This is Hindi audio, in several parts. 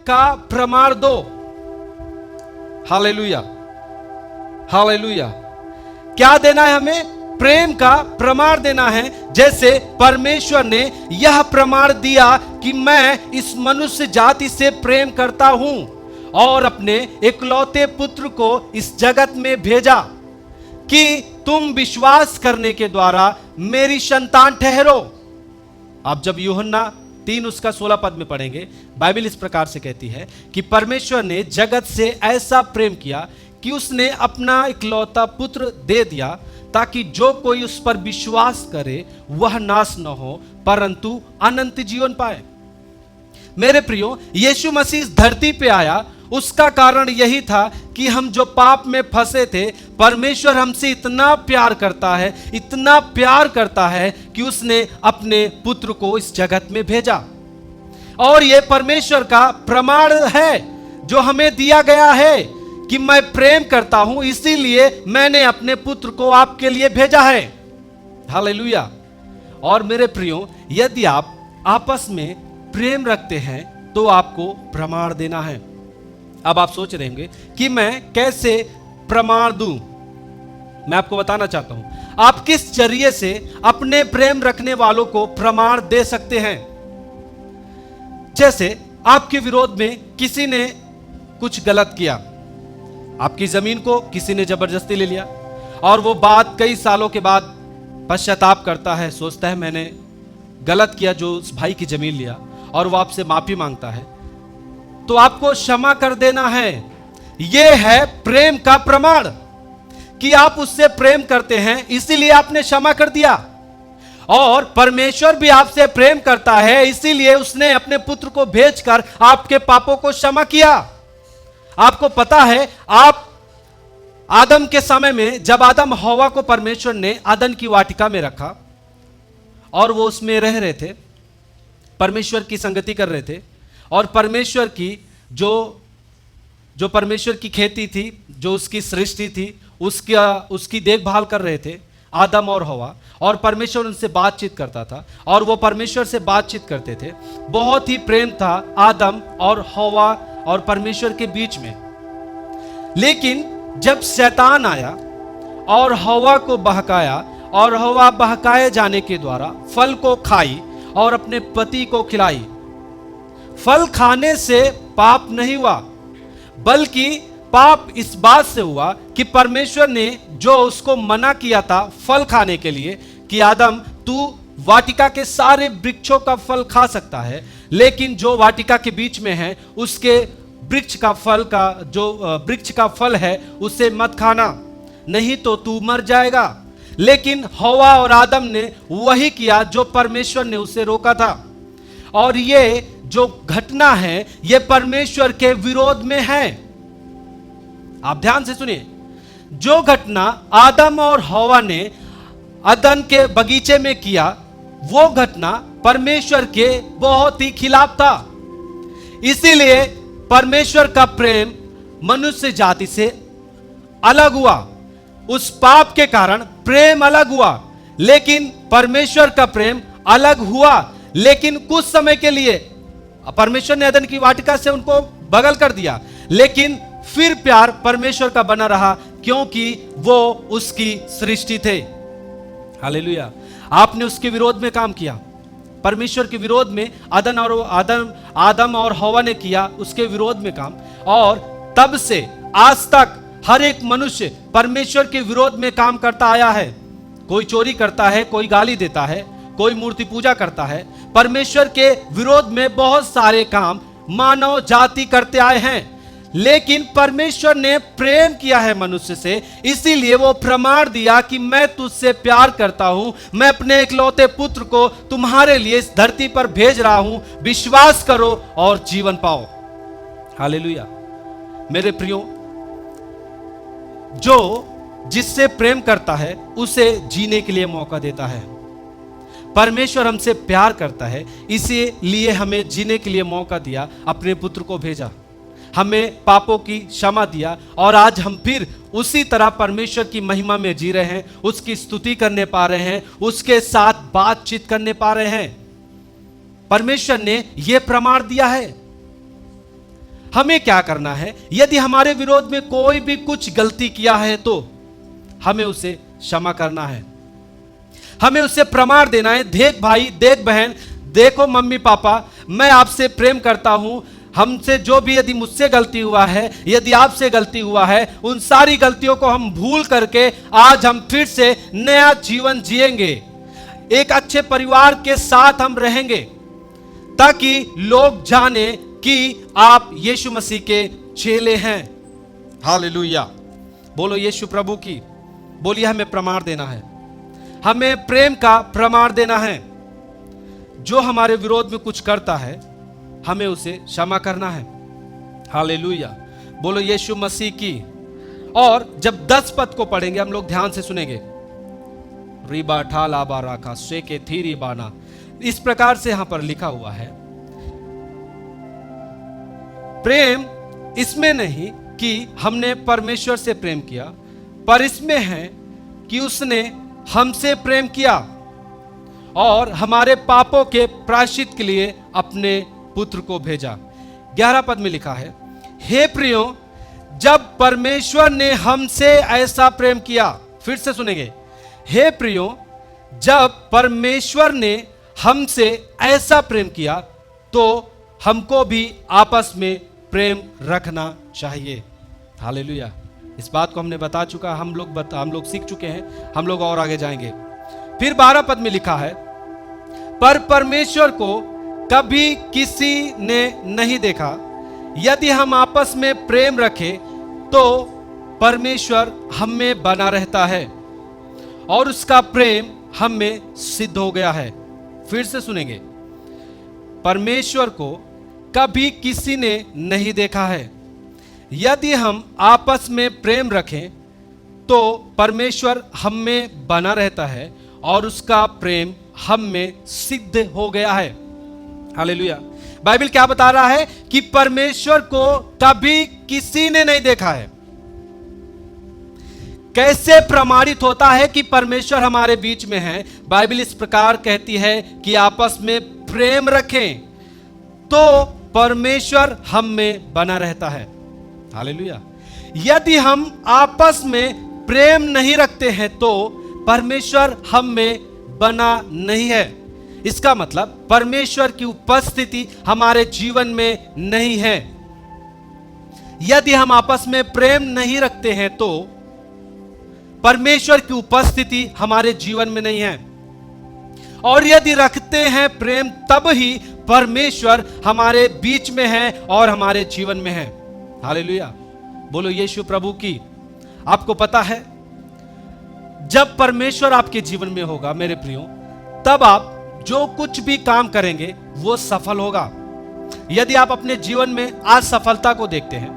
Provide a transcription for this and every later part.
का प्रमाण दो। Hallelujah, hallelujah. क्या देना है हमें? प्रेम का प्रमाण देना है। जैसे परमेश्वर ने यह प्रमाण दिया कि मैं इस मनुष्य जाति से प्रेम करता हूं और अपने इकलौते पुत्र को इस जगत में भेजा कि तुम विश्वास करने के द्वारा मेरी संतान ठहरो। आप जब यूहन्ना 3 उसका 16 पद में पढ़ेंगे, बाइबल इस प्रकार से कहती है कि परमेश्वर ने जगत से ऐसा प्रेम किया कि उसने अपना इकलौता पुत्र दे दिया ताकि जो कोई उस पर विश्वास करे वह नाश न हो परंतु अनंत जीवन पाए। मेरे प्रियो, यीशु मसीह इस धरती पे आया, उसका कारण यही था कि हम जो पाप में फंसे थे, परमेश्वर हमसे इतना प्यार करता है, इतना प्यार करता है कि उसने अपने पुत्र को इस जगत में भेजा। और यह परमेश्वर का प्रमाण है जो हमें दिया गया है कि मैं प्रेम करता हूं, इसीलिए मैंने अपने पुत्र को आपके लिए भेजा है। हालेलुया। और मेरे प्रियो, यदि आप आपस में प्रेम रखते हैं तो आपको प्रमाण देना है। अब आप सोच रहे होंगे कि मैं कैसे प्रमाण दूं। मैं आपको बताना चाहता हूं आप किस जरिए से अपने प्रेम रखने वालों को प्रमाण दे सकते हैं। जैसे आपके विरोध में किसी ने कुछ गलत किया, आपकी जमीन को किसी ने जबरदस्ती ले लिया और वो बात कई सालों के बाद पश्चाताप करता है, सोचता है मैंने गलत किया जो उस भाई की जमीन लिया, और वो आपसे माफी मांगता है, तो आपको क्षमा कर देना है। यह है प्रेम का प्रमाण कि आप उससे प्रेम करते हैं, इसीलिए आपने क्षमा कर दिया। और परमेश्वर भी आपसे प्रेम करता है, इसीलिए उसने अपने पुत्र को भेजकर आपके पापों को क्षमा किया। आपको पता है, आप आदम के समय में जब आदम हवा को परमेश्वर ने आदन की वाटिका में रखा और वो उसमें रह रहे थे, परमेश्वर की संगति कर रहे थे, और परमेश्वर की जो परमेश्वर की खेती थी, जो उसकी सृष्टि थी, उसकी देखभाल कर रहे थे आदम और हवा, और परमेश्वर उनसे बातचीत करता था और वो परमेश्वर से बातचीत करते थे। बहुत ही प्रेम था आदम और हवा और परमेश्वर के बीच में। लेकिन जब शैतान आया और हवा को बहकाया और हवा बहकाए जाने के द्वारा फल को खाई और अपने पति को खिलाई, फल खाने से पाप नहीं हुआ, बल्कि पाप इस बात से हुआ कि परमेश्वर ने जो उसको मना किया था फल खाने के लिए कि आदम तू वाटिका के सारे वृक्षों का फल खा सकता है, लेकिन जो वाटिका के बीच में है उसके वृक्ष का फल है उसे मत खाना, नहीं तो तू मर जाएगा। लेकिन हवा और आदम ने वही किया जो परमेश्वर ने उसे रोका था। और ये जो घटना है ये परमेश्वर के विरोध में है। आप ध्यान से सुनिए, जो घटना आदम और हवा ने अदन के बगीचे में किया, वो घटना परमेश्वर के बहुत ही खिलाफ था। इसीलिए परमेश्वर का प्रेम मनुष्य जाति से अलग हुआ। उस पाप के कारण प्रेम अलग हुआ, लेकिन परमेश्वर का प्रेम अलग हुआ, लेकिन कुछ समय के लिए। परमेश्वर ने अदन की वाटिका से उनको बगल कर दिया, लेकिन फिर प्यार परमेश्वर का बना रहा क्योंकि वो उसकी सृष्टि थे। हालेलुया। आपने उसके विरोध में काम किया, परमेश्वर के विरोध में आदम और हवा ने किया उसके विरोध में काम, और तब से आज तक हर एक मनुष्य परमेश्वर के विरोध में काम करता आया है। कोई चोरी करता है, कोई गाली देता है, कोई मूर्ति पूजा करता है। परमेश्वर के विरोध में बहुत सारे काम मानव जाति करते आए हैं, लेकिन परमेश्वर ने प्रेम किया है मनुष्य से, इसीलिए वो प्रमाण दिया कि मैं तुझसे प्यार करता हूं, मैं अपने इकलौते पुत्र को तुम्हारे लिए इस धरती पर भेज रहा हूं, विश्वास करो और जीवन पाओ। हालेलुया। मेरे प्रियो, जो जिससे प्रेम करता है उसे जीने के लिए मौका देता है। परमेश्वर हमसे प्यार करता है, इसीलिए हमें जीने के लिए मौका दिया, अपने पुत्र को भेजा, हमें पापों की क्षमा दिया, और आज हम फिर उसी तरह परमेश्वर की महिमा में जी रहे हैं, उसकी स्तुति करने पा रहे हैं, उसके साथ बातचीत करने पा रहे हैं। परमेश्वर ने यह प्रमाण दिया है। हमें क्या करना है? यदि हमारे विरोध में कोई भी कुछ गलती किया है तो हमें उसे क्षमा करना है, हमें उसे प्रमाण देना है। देख भाई, देख बहन, देखो मम्मी पापा, मैं आपसे प्रेम करता हूं, हमसे जो भी यदि मुझसे गलती हुआ है, यदि आपसे गलती हुआ है, उन सारी गलतियों को हम भूल करके आज हम फिर से नया जीवन जिएंगे, एक अच्छे परिवार के साथ हम रहेंगे, ताकि लोग जाने कि आप यीशु मसीह के चेले हैं। हालेलुया, बोलो यीशु प्रभु की। बोलिए हमें प्रमाण देना है, हमें प्रेम का प्रमाण देना है। जो हमारे विरोध में कुछ करता है हमें उसे क्षमा करना है। हालेलुया, बोलो यीशु मसीह की। और जब 10 पद को पढ़ेंगे हम लोग ध्यान से सुनेंगे। रिबा ठा लाबा राखा शेके थीरी बाना, इस प्रकार से यहां पर लिखा हुआ है, प्रेम इसमें नहीं कि हमने परमेश्वर से प्रेम किया, पर इसमें है कि उसने हमसे प्रेम किया और हमारे पापों के प्रायश्चित के लिए अपने पुत्र को भेजा। 11 पद में लिखा है, हे प्रियो, जब परमेश्वर ने हमसे ऐसा प्रेम किया, फिर से सुनेंगे, हे प्रियो, जब परमेश्वर ने हमसे ऐसा प्रेम किया तो हमको भी आपस में प्रेम रखना चाहिए। हालेलुया, इस बात को हमने बता चुका, हम लोग सीख चुके हैं, हम लोग और आगे जाएंगे। फिर 12 पद में लिखा है, पर परमेश्वर को कभी किसी ने नहीं देखा, यदि हम आपस में प्रेम रखें तो परमेश्वर हम में बना रहता है और उसका प्रेम हम में सिद्ध हो गया है। फिर से सुनेंगे, परमेश्वर को कभी किसी ने नहीं देखा है, यदि हम आपस में प्रेम रखें तो परमेश्वर हम में बना रहता है और उसका प्रेम हम में सिद्ध हो गया है। हालेलुया, बाइबल क्या बता रहा है कि परमेश्वर को कभी किसी ने नहीं देखा है। कैसे प्रमाणित होता है कि परमेश्वर हमारे बीच में है? बाइबल इस प्रकार कहती है कि आपस में प्रेम रखें तो परमेश्वर हम में बना रहता है। हालेलुया, यदि हम आपस में प्रेम नहीं रखते हैं तो परमेश्वर हम में बना नहीं है। इसका मतलब परमेश्वर की उपस्थिति हमारे जीवन में नहीं है। यदि हम आपस में प्रेम नहीं रखते हैं तो परमेश्वर की उपस्थिति हमारे जीवन में नहीं है, और यदि रखते हैं प्रेम तब ही परमेश्वर हमारे बीच में है और हमारे जीवन में है। हालेलुया, बोलो यीशु प्रभु की। आपको पता है, जब परमेश्वर आपके जीवन में होगा मेरे प्रियो, तब आप जो कुछ भी काम करेंगे वो सफल होगा। यदि आप अपने जीवन में असफलता को देखते हैं,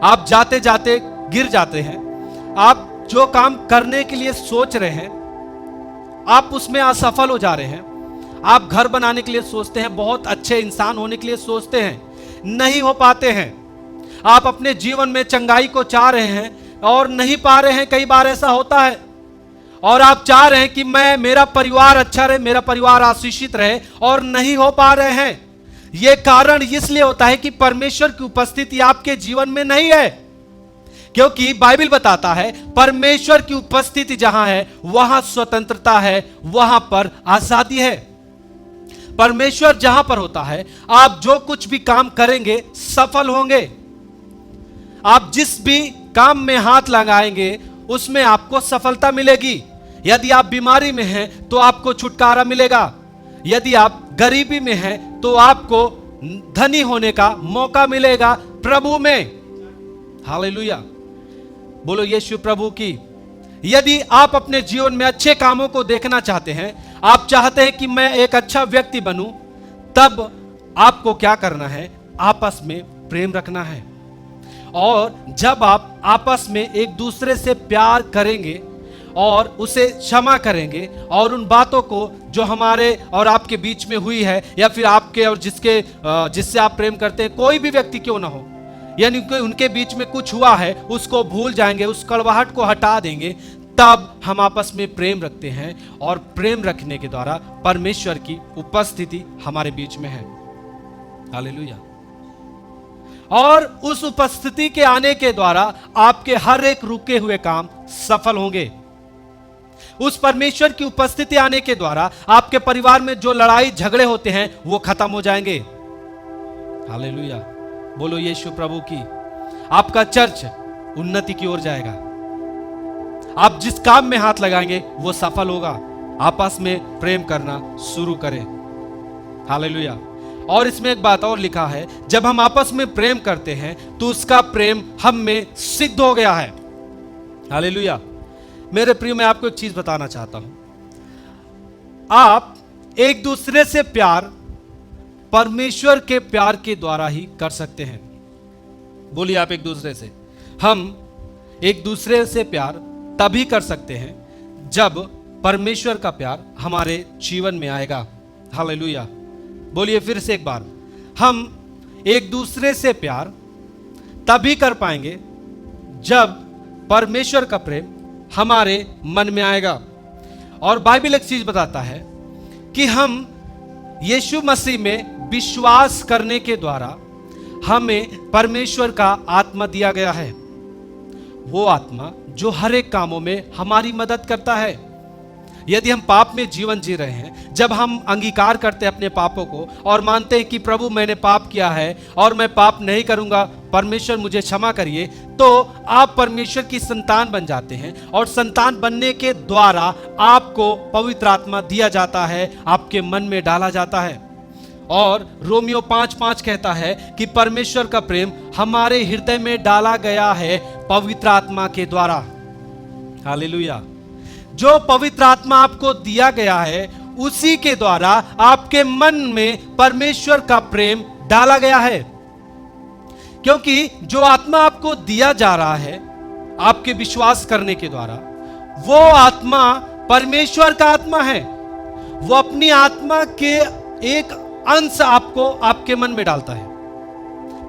आप जाते जाते गिर जाते हैं, आप जो काम करने के लिए सोच रहे हैं आप उसमें असफल हो जा रहे हैं, आप घर बनाने के लिए सोचते हैं, बहुत अच्छे इंसान होने के लिए सोचते हैं, नहीं हो पाते हैं, आप अपने जीवन में चंगाई को चाह रहे हैं और नहीं पा रहे हैं, कई बार ऐसा होता है, और आप चाह रहे हैं कि मेरा परिवार अच्छा रहे, मेरा परिवार आशीषित रहे, और नहीं हो पा रहे हैं। यह कारण इसलिए होता है कि परमेश्वर की उपस्थिति आपके जीवन में नहीं है, क्योंकि बाइबल बताता है परमेश्वर की उपस्थिति जहां है वहां स्वतंत्रता है, वहां पर आजादी है। परमेश्वर जहां पर होता है आप जो कुछ भी काम करेंगे सफल होंगे। आप जिस भी काम में हाथ लगाएंगे उसमें आपको सफलता मिलेगी। यदि आप बीमारी में हैं तो आपको छुटकारा मिलेगा, यदि आप गरीबी में हैं तो आपको धनी होने का मौका मिलेगा प्रभु में। हालेलुया, बोलो यीशु प्रभु की। यदि आप अपने जीवन में अच्छे कामों को देखना चाहते हैं, आप चाहते हैं कि मैं एक अच्छा व्यक्ति बनूं, तब आपको क्या करना है? आपस में प्रेम रखना है। और जब आप आपस में एक दूसरे से प्यार करेंगे और उसे क्षमा करेंगे और उन बातों को जो हमारे और आपके बीच में हुई है, या फिर आपके और जिससे आप प्रेम करते हैं, कोई भी व्यक्ति क्यों ना हो, यानी उनके बीच में कुछ हुआ है उसको भूल जाएंगे, उस कड़वाहट को हटा देंगे, तब हम आपस में प्रेम रखते हैं और प्रेम रखने के द्वारा परमेश्वर की उपस्थिति हमारे बीच में है। हालेलुया। और उस उपस्थिति के आने के द्वारा आपके हर एक रुके हुए काम सफल होंगे। उस परमेश्वर की उपस्थिति आने के द्वारा आपके परिवार में जो लड़ाई झगड़े होते हैं वो खत्म हो जाएंगे। हालेलुया, बोलो यीशु प्रभु की। आपका चर्च उन्नति की ओर जाएगा। आप जिस काम में हाथ लगाएंगे वो सफल होगा। आपस में प्रेम करना शुरू करें। हालेलुया। और इसमें एक बात और लिखा है, जब हम आपस में प्रेम करते हैं तो उसका प्रेम हम में सिद्ध हो गया है। हालेलुया। मेरे प्रिय, मैं आपको एक चीज बताना चाहता हूं। आप एक दूसरे से प्यार परमेश्वर के प्यार के द्वारा ही कर सकते हैं। बोलिए आप एक दूसरे से। हम एक दूसरे से प्यार तभी कर सकते हैं जब परमेश्वर का प्यार हमारे जीवन में आएगा। हालेलुया। बोलिए फिर से एक बार। हम एक दूसरे से प्यार तभी कर पाएंगे जब परमेश्वर का प्रेम हमारे मन में आएगा। और बाइबल एक चीज बताता है कि हम यीशु मसीह में विश्वास करने के द्वारा हमें परमेश्वर का आत्मा दिया गया है। वो आत्मा जो हर एक कामों में हमारी मदद करता है। यदि हम पाप में जीवन जी रहे हैं, जब हम अंगीकार करते हैं अपने पापों को और मानते हैं कि प्रभु मैंने पाप किया है और मैं पाप नहीं करूंगा, परमेश्वर मुझे क्षमा करिए, तो आप परमेश्वर की संतान बन जाते हैं। और संतान बनने के द्वारा आपको पवित्र आत्मा दिया जाता है, आपके मन में डाला जाता है। और रोमियो 5:5 कहता है कि परमेश्वर का प्रेम हमारे हृदय में डाला गया है पवित्र आत्मा के द्वारा। हालेलुया। जो पवित्र आत्मा आपको दिया गया है उसी के द्वारा आपके मन में परमेश्वर का प्रेम डाला गया है। क्योंकि जो आत्मा आपको दिया जा रहा है आपके विश्वास करने के द्वारा, वो आत्मा परमेश्वर का आत्मा है। वो अपनी आत्मा के एक अंश आपको आपके मन में डालता है।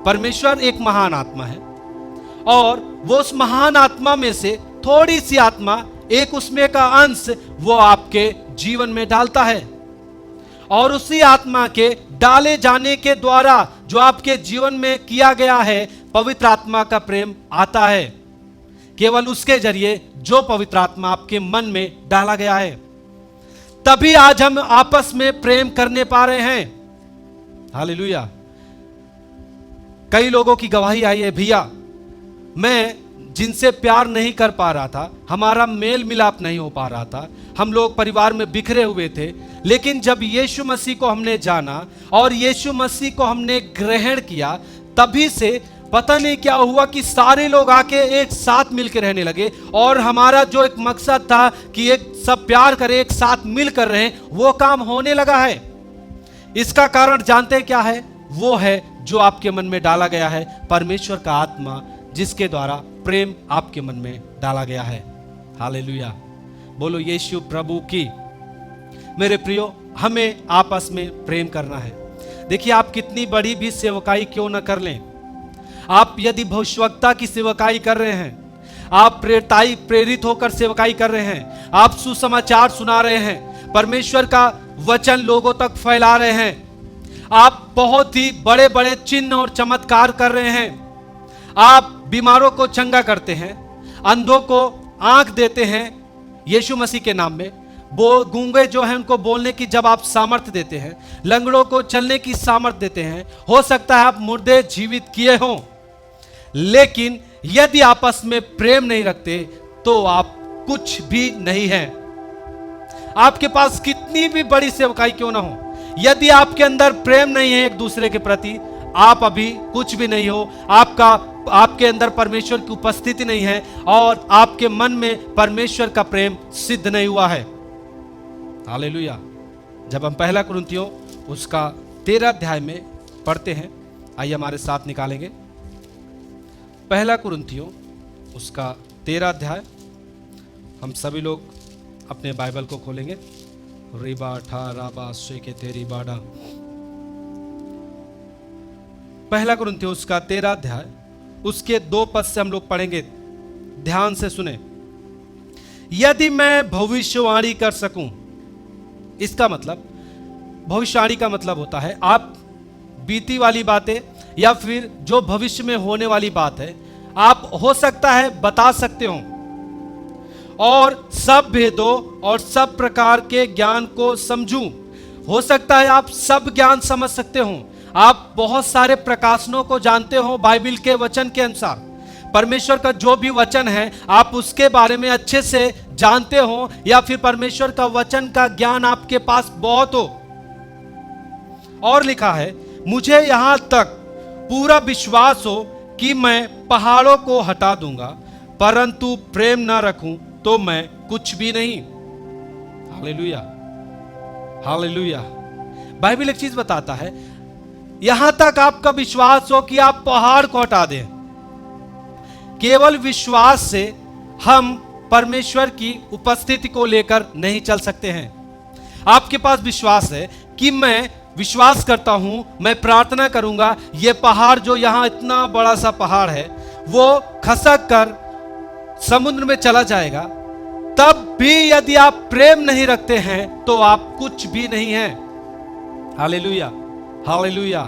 परमेश्वर एक महान आत्मा है और वो उस महान आत्मा में से थोड़ी सी आत्मा, एक उसमें का अंश वो आपके जीवन में डालता है। और उसी आत्मा के डाले जाने के द्वारा जो आपके जीवन में किया गया है, पवित्र आत्मा का प्रेम आता है। केवल उसके जरिए जो पवित्र आत्मा आपके मन में डाला गया है, तभी आज हम आपस में प्रेम करने पा रहे हैं। हालेलुया। कई लोगों की गवाही आई है, भैया मैं जिनसे प्यार नहीं कर पा रहा था, हमारा मेल मिलाप नहीं हो पा रहा था, हम लोग परिवार में बिखरे हुए थे, लेकिन जब यीशु मसीह को हमने जाना और यीशु मसीह को हमने ग्रहण किया, तभी से पता नहीं क्या हुआ कि सारे लोग आके एक साथ मिलकर रहने लगे। और हमारा जो एक मकसद था कि एक सब प्यार करें, एक साथ मिलकर रहें, वो काम होने लगा है। इसका कारण जानते हैं क्या है? वो है जो आपके मन में डाला गया है परमेश्वर का आत्मा, जिसके द्वारा प्रेम आपके मन में डाला गया है। हालेलुया। बोलो यीशु प्रभु की। मेरे प्रियो, हमें आपस में प्रेम करना है। देखिए, आप कितनी बड़ी भी सेवकाई क्यों न कर लें, आप यदि भविष्यवक्ता की सेवकाई कर रहे हैं, आप प्रेरित होकर सेवकाई कर रहे हैं, आप सुसमाचार सुना रहे हैं, परमेश्वर का वचन लोगों तक फैला रहे हैं, आप बहुत ही बड़े बड़े चिन्ह और चमत्कार कर रहे हैं, आप बीमारों को चंगा करते हैं, अंधों को आंख देते हैं यीशु मसीह के नाम में, गूंगे जो हैं उनको बोलने की जब आप सामर्थ्य देते हैं, लंगड़ों को चलने की सामर्थ्य देते हैं, हो सकता है आप मुर्दे जीवित किए हों, लेकिन यदि आपस में प्रेम नहीं रखते तो आप कुछ भी नहीं हैं। आपके पास कितनी भी बड़ी सेवकाई क्यों ना हो, यदि आपके अंदर प्रेम नहीं है एक दूसरे के प्रति, आप अभी कुछ भी नहीं हो। आपके अंदर परमेश्वर की उपस्थिति नहीं है और आपके मन में परमेश्वर का प्रेम सिद्ध नहीं हुआ है। हालेलुया। जब हम पहला कुरिन्थियों उसका 13 अध्याय में पढ़ते हैं, आइए हमारे साथ निकालेंगे। पहला कुरिन्थियों उसका 13 अध्याय, हम सभी लोग अपने बाइबल को खोलेंगे। रिबा ठा राबा शेके तेरी बाड़ा। पहला कुरिन्थियों उसका 13 अध्याय, उसके 2 पद से हम लोग पढ़ेंगे। ध्यान से सुने। यदि मैं भविष्यवाणी कर सकूं, इसका मतलब, भविष्यवाणी का मतलब होता है आप बीती वाली बातें या फिर जो भविष्य में होने वाली बात है, आप हो सकता है बता सकते हो, और सब भेदों और सब प्रकार के ज्ञान को समझूं। हो सकता है आप सब ज्ञान समझ सकते हो, आप बहुत सारे प्रकाशनों को जानते हो बाइबल के वचन के अनुसार। परमेश्वर का जो भी वचन है आप उसके बारे में अच्छे से जानते हो, या फिर परमेश्वर का वचन का ज्ञान आपके पास बहुत हो। और लिखा है, मुझे यहां तक पूरा विश्वास हो कि मैं पहाड़ों को हटा दूंगा, परंतु प्रेम ना रखूं तो मैं कुछ भी नहीं। Hallelujah, hallelujah. बाइबल एक चीज बताता है, यहां तक आपका विश्वास हो कि आप पहाड़ को हटा दें। केवल विश्वास से हम परमेश्वर की उपस्थिति को लेकर नहीं चल सकते हैं। आपके पास विश्वास है कि मैं विश्वास करता हूं, मैं प्रार्थना करूंगा, यह पहाड़ जो यहां इतना बड़ा सा पहाड़ है वो खसक कर समुद्र में चला जाएगा। तब भी यदि आप प्रेम नहीं रखते हैं तो आप कुछ भी नहीं हैं। Hallelujah, hallelujah.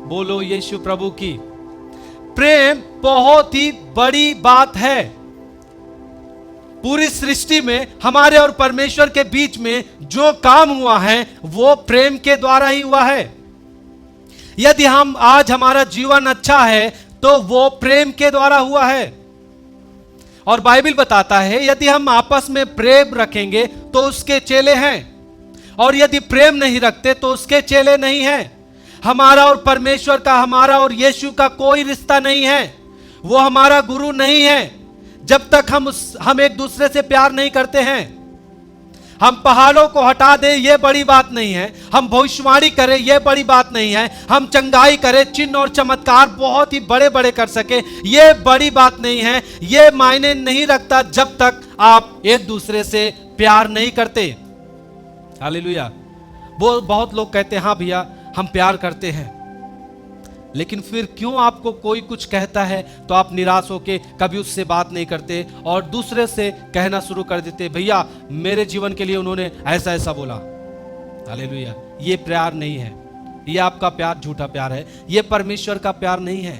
बोलो यीशु प्रभु की। प्रेम बहुत ही बड़ी बात है। पूरी सृष्टि में हमारे और परमेश्वर के बीच में जो काम हुआ है वो प्रेम के द्वारा ही हुआ है। यदि हम आज हमारा जीवन अच्छा है तो वो प्रेम के द्वारा हुआ है। और बाइबल बताता है, यदि हम आपस में प्रेम रखेंगे तो उसके चेले हैं, और यदि प्रेम नहीं रखते तो उसके चेले नहीं हैं। हमारा और परमेश्वर का, हमारा और यीशु का कोई रिश्ता नहीं है। वो हमारा गुरु नहीं है जब तक हम एक दूसरे से प्यार नहीं करते हैं। हम पहाड़ों को हटा दें यह बड़ी बात नहीं है, हम भविष्यवाणी करें यह बड़ी बात नहीं है, हम चंगाई करें, चिन्ह और चमत्कार बहुत ही बड़े बड़े कर सके यह बड़ी बात नहीं है। यह मायने नहीं रखता जब तक आप एक दूसरे से प्यार नहीं करते। हालेलुया। वो बहुत लोग कहते हैं, हाँ भैया हम प्यार करते हैं, लेकिन फिर क्यों आपको कोई कुछ कहता है तो आप निराश होके कभी उससे बात नहीं करते और दूसरे से कहना शुरू कर देते, भैया मेरे जीवन के लिए उन्होंने ऐसा ऐसा बोला। हालेलुया। ये प्यार नहीं है, ये आपका प्यार झूठा प्यार है, ये परमेश्वर का प्यार नहीं है।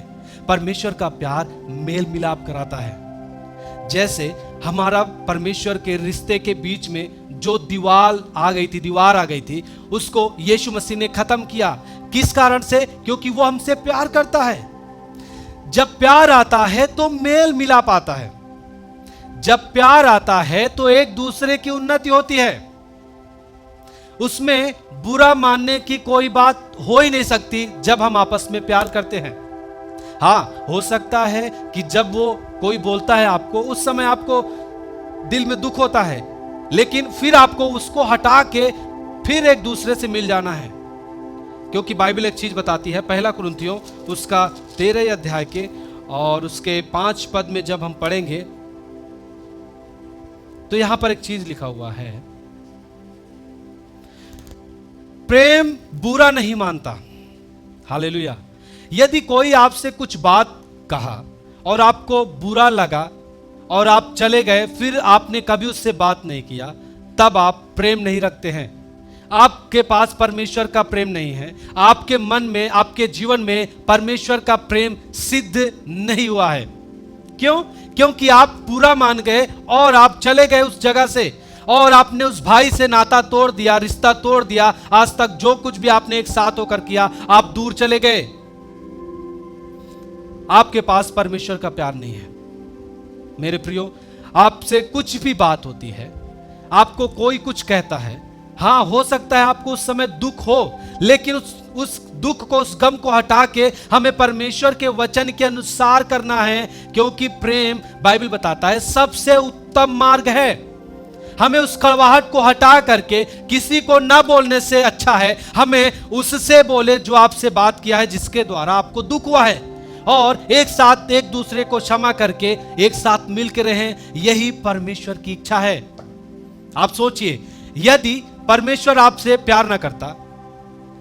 परमेश्वर का प्यार मेल मिलाप कराता है। जैसे हमारा परमेश्वर के रिश्ते के बीच में जो दीवार आ गई थी, उसको यीशु मसीह ने खत्म किया। किस कारण से? क्योंकि वो हमसे प्यार करता है। जब प्यार आता है तो मेल मिलाप आता है। जब प्यार आता है तो एक दूसरे की उन्नति होती है। उसमें बुरा मानने की कोई बात हो ही नहीं सकती जब हम आपस में प्यार करते हैं। हाँ, हो सकता है कि जब वो कोई बोलता है आपको, उस समय आपको दिल में दुख होता है, लेकिन फिर आपको उसको हटा के फिर एक दूसरे से मिल जाना है। क्योंकि बाइबल एक चीज बताती है, पहला कुरिन्थियों उसका 13 अध्याय के और उसके 5 पद में जब हम पढ़ेंगे तो यहां पर एक चीज लिखा हुआ है, प्रेम बुरा नहीं मानता। हालेलुया। यदि कोई आपसे कुछ बात कहा और आपको बुरा लगा और आप चले गए, फिर आपने कभी उससे बात नहीं किया, तब आप प्रेम नहीं रखते हैं। आपके पास परमेश्वर का प्रेम नहीं है। आपके मन में, आपके जीवन में परमेश्वर का प्रेम सिद्ध नहीं हुआ है। क्यों? क्योंकि आप बुरा मान गए और आप चले गए उस जगह से, और आपने उस भाई से नाता तोड़ दिया, रिश्ता तोड़ दिया। आज तक जो कुछ भी आपने एक साथ होकर किया, आप दूर चले गए। आपके पास परमेश्वर का प्यार नहीं है। मेरे प्रियो, आपसे कुछ भी बात होती है, आपको कोई कुछ कहता है, हाँ हो सकता है आपको उस समय दुख हो, लेकिन उस दुख को, उस गम को हटा के हमें परमेश्वर के वचन के अनुसार करना है। क्योंकि प्रेम, बाइबल बताता है, सबसे उत्तम मार्ग है। हमें उस कड़वाहट को हटा करके किसी को न बोलने से अच्छा है हमें उससे बोले जो आपसे बात किया है, जिसके द्वारा आपको दुख हुआ है, और एक साथ एक दूसरे को क्षमा करके एक साथ मिलकर रहें। यही परमेश्वर की इच्छा है। आप सोचिए, यदि परमेश्वर आपसे प्यार ना करता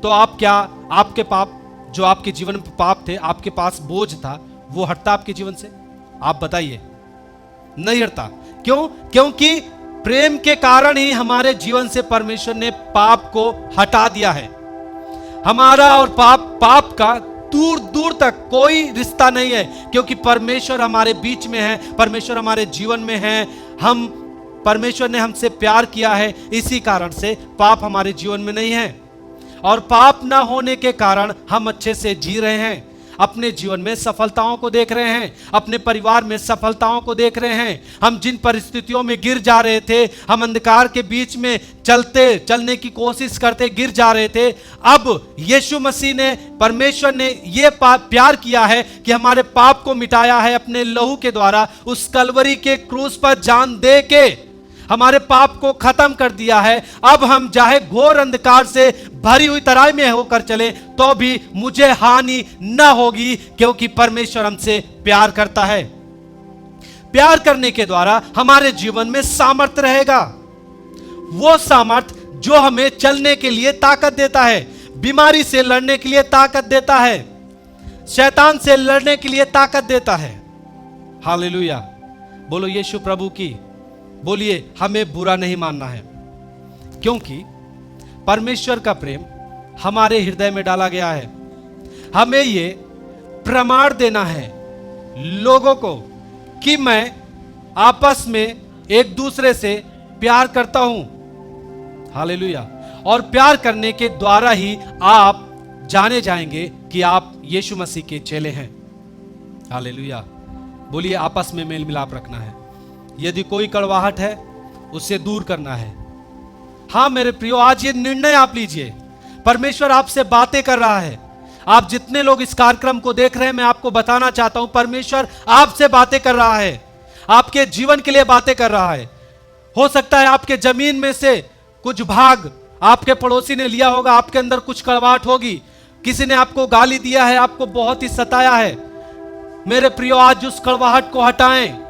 तो आप क्या, आपके पाप जो आपके जीवन में पाप थे, आपके पास बोझ था, वो हटता आपके जीवन से? आप बताइए, नहीं हटता। क्यों? क्योंकि प्रेम के कारण ही हमारे जीवन से परमेश्वर ने पाप को हटा दिया है। हमारा और पाप का दूर दूर तक कोई रिश्ता नहीं है, क्योंकि परमेश्वर हमारे बीच में है, परमेश्वर हमारे जीवन में है। हम परमेश्वर ने हमसे प्यार किया है, इसी कारण से पाप हमारे जीवन में नहीं है। और पाप ना होने के कारण हम अच्छे से जी रहे हैं, अपने जीवन में सफलताओं को देख रहे हैं, अपने परिवार में सफलताओं को देख रहे हैं। हम जिन परिस्थितियों में गिर जा रहे थे, हम अंधकार के बीच में चलने की कोशिश करते गिर जा रहे थे, अब यीशु मसीह ने, परमेश्वर ने ये प्यार किया है कि हमारे पाप को मिटाया है अपने लहू के द्वारा। उस कलवरी के क्रूस पर जान दे के हमारे पाप को खत्म कर दिया है। अब हम चाहे घोर अंधकार से भरी हुई तराई में होकर चले तो भी मुझे हानि न होगी, क्योंकि परमेश्वर हमसे प्यार करता है। प्यार करने के द्वारा हमारे जीवन में सामर्थ्य रहेगा, वो सामर्थ्य जो हमें चलने के लिए ताकत देता है, बीमारी से लड़ने के लिए ताकत देता है, शैतान से लड़ने के लिए ताकत देता है। हालेलुया, बोलो यीशु प्रभु की। बोलिए, हमें बुरा नहीं मानना है, क्योंकि परमेश्वर का प्रेम हमारे हृदय में डाला गया है। हमें ये प्रमाण देना है लोगों को कि मैं आपस में एक दूसरे से प्यार करता हूं। हालेलुया। और प्यार करने के द्वारा ही आप जाने जाएंगे कि आप यीशु मसीह के चेले हैं। हालेलुया। बोलिए, आपस में मेल मिलाप रखना है। यदि कोई कड़वाहट है उसे दूर करना है। हां मेरे प्रियो, आज ये निर्णय आप लीजिए। परमेश्वर आपसे बातें कर रहा है। आप जितने लोग इस कार्यक्रम को देख रहे हैं, मैं आपको बताना चाहता हूं, परमेश्वर आपसे बातें कर रहा है, आपके जीवन के लिए बातें कर रहा है। हो सकता है आपके जमीन में से कुछ भाग आपके पड़ोसी ने लिया होगा, आपके अंदर कुछ कड़वाहट होगी, किसी ने आपको गाली दिया है, आपको बहुत ही सताया है। मेरे प्रियो, आज उस कड़वाहट को हटाएं।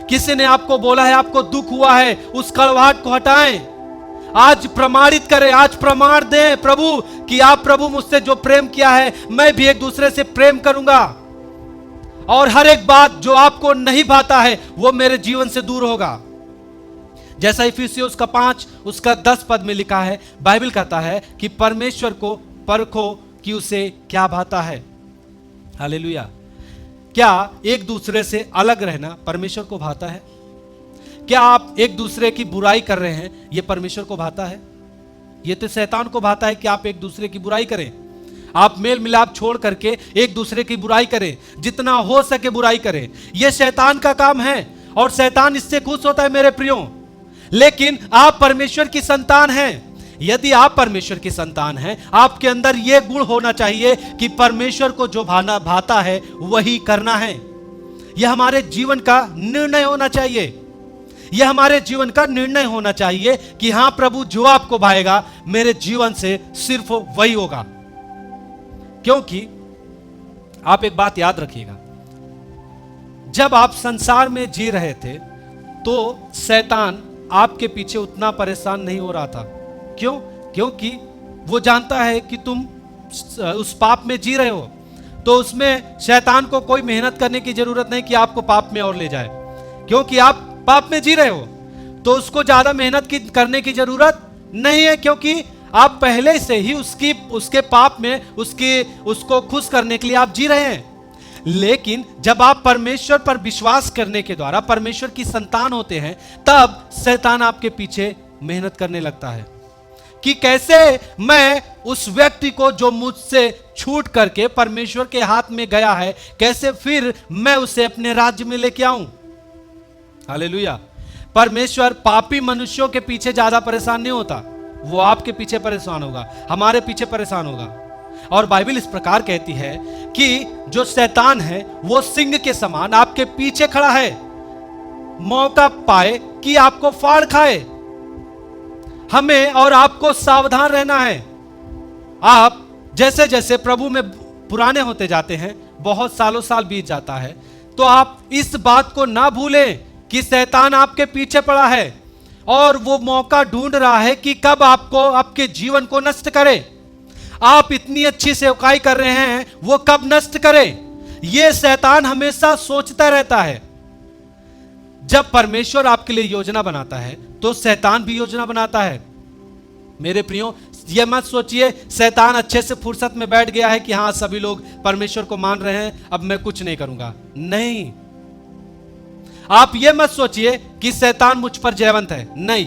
किसी ने आपको बोला है, आपको दुख हुआ है, उस कड़वाहट को हटाएं। आज प्रमाणित करें, आज प्रमाण दें प्रभु कि आप प्रभु मुझसे जो प्रेम किया है, मैं भी एक दूसरे से प्रेम करूंगा, और हर एक बात जो आपको नहीं भाता है वो मेरे जीवन से दूर होगा। जैसा इफिसियों उसका 5 उसका 10 पद में लिखा है, बाइबल कहता है कि परमेश्वर को परखो कि उसे क्या भाता है। हालेलुया। क्या एक दूसरे से अलग रहना परमेश्वर को भाता है? क्या आप एक दूसरे की बुराई कर रहे हैं, यह परमेश्वर को भाता है? यह तो शैतान को भाता है कि आप एक दूसरे की बुराई करें। आप मेल मिलाप छोड़ करके एक दूसरे की बुराई करें, जितना हो सके बुराई करें। यह शैतान का काम है और शैतान इससे खुश होता है मेरे प्रियो। लेकिन आप परमेश्वर की संतान हैं। यदि आप परमेश्वर की संतान हैं, आपके अंदर यह गुण होना चाहिए कि परमेश्वर को जो भाता है वही करना है। यह हमारे जीवन का निर्णय होना चाहिए। यह हमारे जीवन का निर्णय होना चाहिए कि हां प्रभु, जो आपको भाएगा मेरे जीवन से सिर्फ वही होगा। क्योंकि आप एक बात याद रखिएगा, जब आप संसार में जी रहे थे तो शैतान आपके पीछे उतना परेशान नहीं हो रहा था। क्यों? क्योंकि वो जानता है कि तुम उस पाप में जी रहे हो, तो उसमें शैतान को कोई मेहनत करने की जरूरत नहीं कि आपको पाप में और ले जाए। क्योंकि आप पाप में जी रहे हो तो उसको ज्यादा मेहनत करने की जरूरत नहीं है, क्योंकि आप पहले से ही उसके पाप में उसको खुश करने के लिए आप जी रहे हैं। लेकिन जब आप परमेश्वर पर विश्वास करने के द्वारा परमेश्वर की संतान होते हैं, तब शैतान आपके पीछे मेहनत करने लगता है कि कैसे मैं उस व्यक्ति को जो मुझसे छूट करके परमेश्वर के हाथ में गया है, कैसे फिर मैं उसे अपने राज्य में लेके आऊं। हालेलुया। परमेश्वर पापी मनुष्यों के पीछे ज्यादा परेशान नहीं होता, वो आपके पीछे परेशान होगा, हमारे पीछे परेशान होगा। और बाइबल इस प्रकार कहती है कि जो शैतान है वो सिंह के समान आपके पीछे खड़ा है, मौका पाए कि आपको फाड़ खाए। हमें और आपको सावधान रहना है। आप जैसे जैसे प्रभु में पुराने होते जाते हैं, बहुत सालों साल बीत जाता है, तो आप इस बात को ना भूलें कि शैतान आपके पीछे पड़ा है और वो मौका ढूंढ रहा है कि कब आपके जीवन को नष्ट करे। आप इतनी अच्छी सेवकाई कर रहे हैं, वो कब नष्ट करे, ये शैतान हमेशा सोचता रहता है। जब परमेश्वर आपके लिए योजना बनाता है तो शैतान भी योजना बनाता है। मेरे प्रियो, ये मत सोचिए शैतान अच्छे से फुर्सत में बैठ गया है कि हाँ सभी लोग परमेश्वर को मान रहे हैं, अब मैं कुछ नहीं करूंगा। नहीं, आप ये मत सोचिए कि शैतान मुझ पर जयवंत है। नहीं,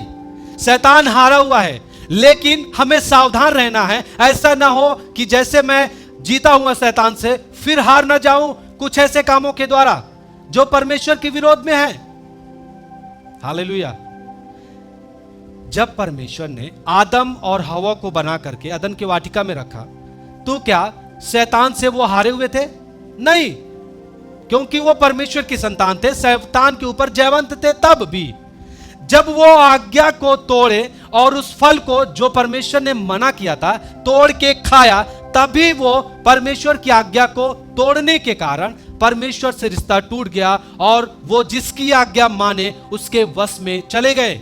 शैतान हारा हुआ है, लेकिन हमें सावधान रहना है। ऐसा ना हो कि जैसे मैं जीता हुआ शैतान से फिर हार ना जाऊं कुछ ऐसे कामों के द्वारा जो परमेश्वर के विरोध में है। हालेलुया। जब परमेश्वर ने आदम और हवा को बना करके अदन की वाटिका में रखा, तो क्या शैतान से वो हारे हुए थे? नहीं, क्योंकि वो परमेश्वर की संतान थे, शैतान के ऊपर जयवंत थे। तब भी जब वो आज्ञा को तोड़े और उस फल को जो परमेश्वर ने मना किया था तोड़ के खाया, तभी वो परमेश्वर की आज्ञा को तोड़ने के कारण परमेश्वर से रिश्ता टूट गया और वो जिसकी आज्ञा माने उसके वश में चले गए।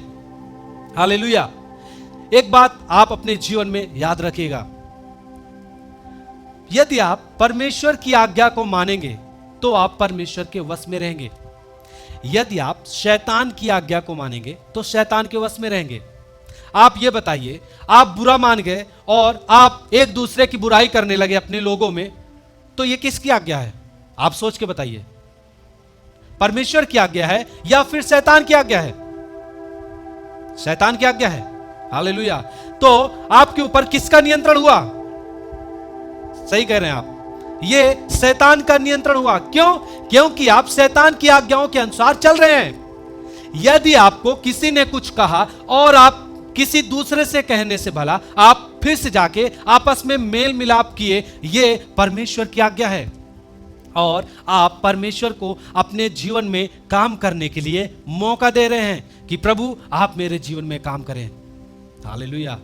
हालेलुया। एक बात आप अपने जीवन में याद रखिएगा, यदि आप परमेश्वर की आज्ञा को मानेंगे तो आप परमेश्वर के वश में रहेंगे। यदि आप शैतान की आज्ञा को मानेंगे तो शैतान के वश में रहेंगे। आप ये बताइए, आप बुरा मान गए और आप एक दूसरे की बुराई करने लगे अपने लोगों में, तो ये किसकी आज्ञा है? आप सोच के बताइए, परमेश्वर की आज्ञा है या फिर शैतान की आज्ञा है? शैतान की आज्ञा है। हालेलुया। तो आपके ऊपर किसका नियंत्रण हुआ? सही कह रहे हैं आप, ये शैतान का नियंत्रण हुआ। क्यों? क्योंकि आप शैतान की आज्ञाओं के अनुसार चल रहे हैं। यदि आपको किसी ने कुछ कहा और आप किसी दूसरे से कहने से भला आप फिर से जाके आपस में मेल मिलाप किए, ये परमेश्वर की आज्ञा है और आप परमेश्वर को अपने जीवन में काम करने के लिए मौका दे रहे हैं कि प्रभु आप मेरे जीवन में काम करें। हालेलुया।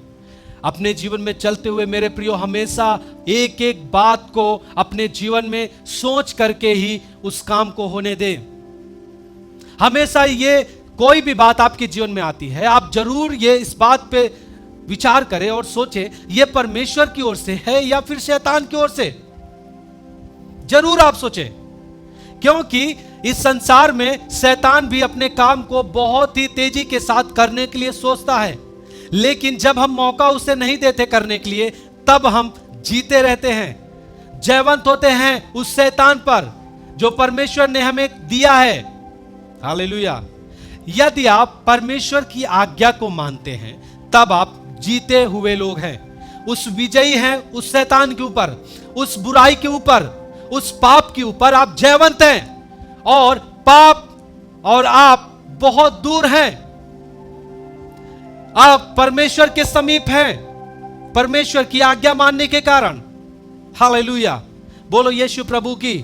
अपने जीवन में चलते हुए मेरे प्रियो, हमेशा एक एक बात को अपने जीवन में सोच करके ही उस काम को होने दें। हमेशा ये कोई भी बात आपके जीवन में आती है, आप जरूर ये इस बात पे विचार करें और सोचें ये परमेश्वर की ओर से है या फिर शैतान की ओर से। जरूर आप सोचें, क्योंकि इस संसार में शैतान भी अपने काम को बहुत ही तेजी के साथ करने के लिए सोचता है, लेकिन जब हम मौका उसे नहीं देते करने के लिए, तब हम जीते रहते हैं, जयवंत होते हैं उस शैतान पर जो परमेश्वर ने हमें दिया है। हालेलुया। यदि आप परमेश्वर की आज्ञा को मानते हैं तब आप जीते हुए लोग हैं, उस विजयी हैं उस शैतान के ऊपर, उस बुराई के ऊपर, उस पाप के ऊपर आप जयवंत हैं और पाप और आप बहुत दूर हैं। आप परमेश्वर के समीप हैं परमेश्वर की आज्ञा मानने के कारण। हालेलुया। बोलो यीशु प्रभु की।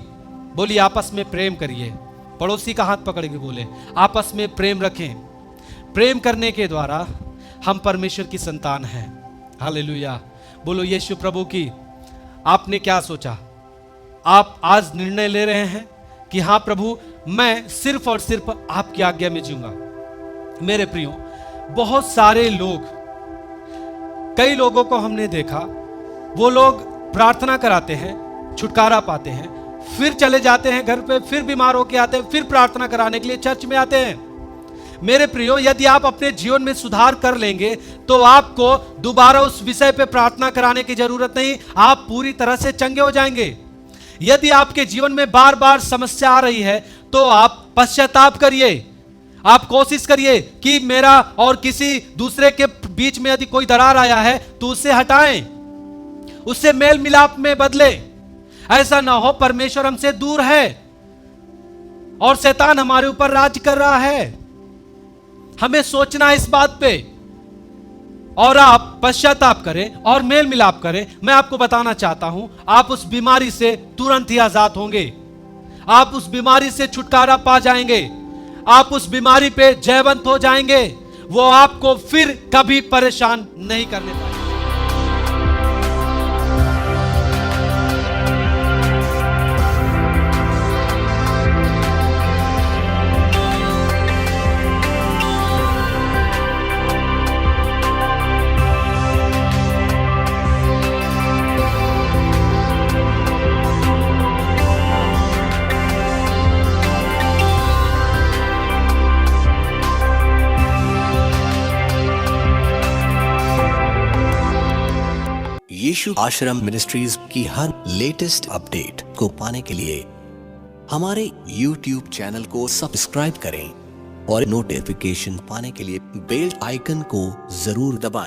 बोलिए आपस में प्रेम करिए। पड़ोसी का हाथ पकड़ के बोले आपस में प्रेम रखें। प्रेम करने के द्वारा हम परमेश्वर की संतान हैं। हालेलुया। बोलो यीशु प्रभु की। आपने क्या सोचा? आप आज निर्णय ले रहे हैं कि हाँ प्रभु, मैं सिर्फ और सिर्फ आपकी आज्ञा में जीऊंगा। मेरे प्रियो, बहुत सारे लोग, कई लोगों को हमने देखा, वो लोग प्रार्थना कराते हैं, छुटकारा पाते हैं, फिर चले जाते हैं घर पे, फिर बीमार होके आते हैं, फिर प्रार्थना कराने के लिए चर्च में आते हैं। मेरे प्रियो, यदि आप अपने जीवन में सुधार कर लेंगे तो आपको दोबारा उस विषय पे प्रार्थना कराने की जरूरत नहीं, आप पूरी तरह से चंगे हो जाएंगे। यदि आपके जीवन में बार बार समस्या आ रही है तो आप पश्चाताप करिए। आप कोशिश करिए कि मेरा और किसी दूसरे के बीच में यदि कोई दरार आया है तो उसे हटाएं, उससे मेल मिलाप में बदले। ऐसा ना हो परमेश्वर हमसे दूर है और शैतान हमारे ऊपर राज कर रहा है। हमें सोचना है इस बात पे और आप पश्चाताप करें और मेल मिलाप करें। मैं आपको बताना चाहता हूं, आप उस बीमारी से तुरंत ही आजाद होंगे। आप उस बीमारी से छुटकारा पा जाएंगे। आप उस बीमारी पे जयवंत हो जाएंगे। वो आपको फिर कभी परेशान नहीं करने पाएंगे। यीशु आश्रम मिनिस्ट्रीज की हर लेटेस्ट अपडेट को पाने के लिए हमारे YouTube चैनल को सब्सक्राइब करें और नोटिफिकेशन पाने के लिए बेल आइकन को जरूर दबाएं।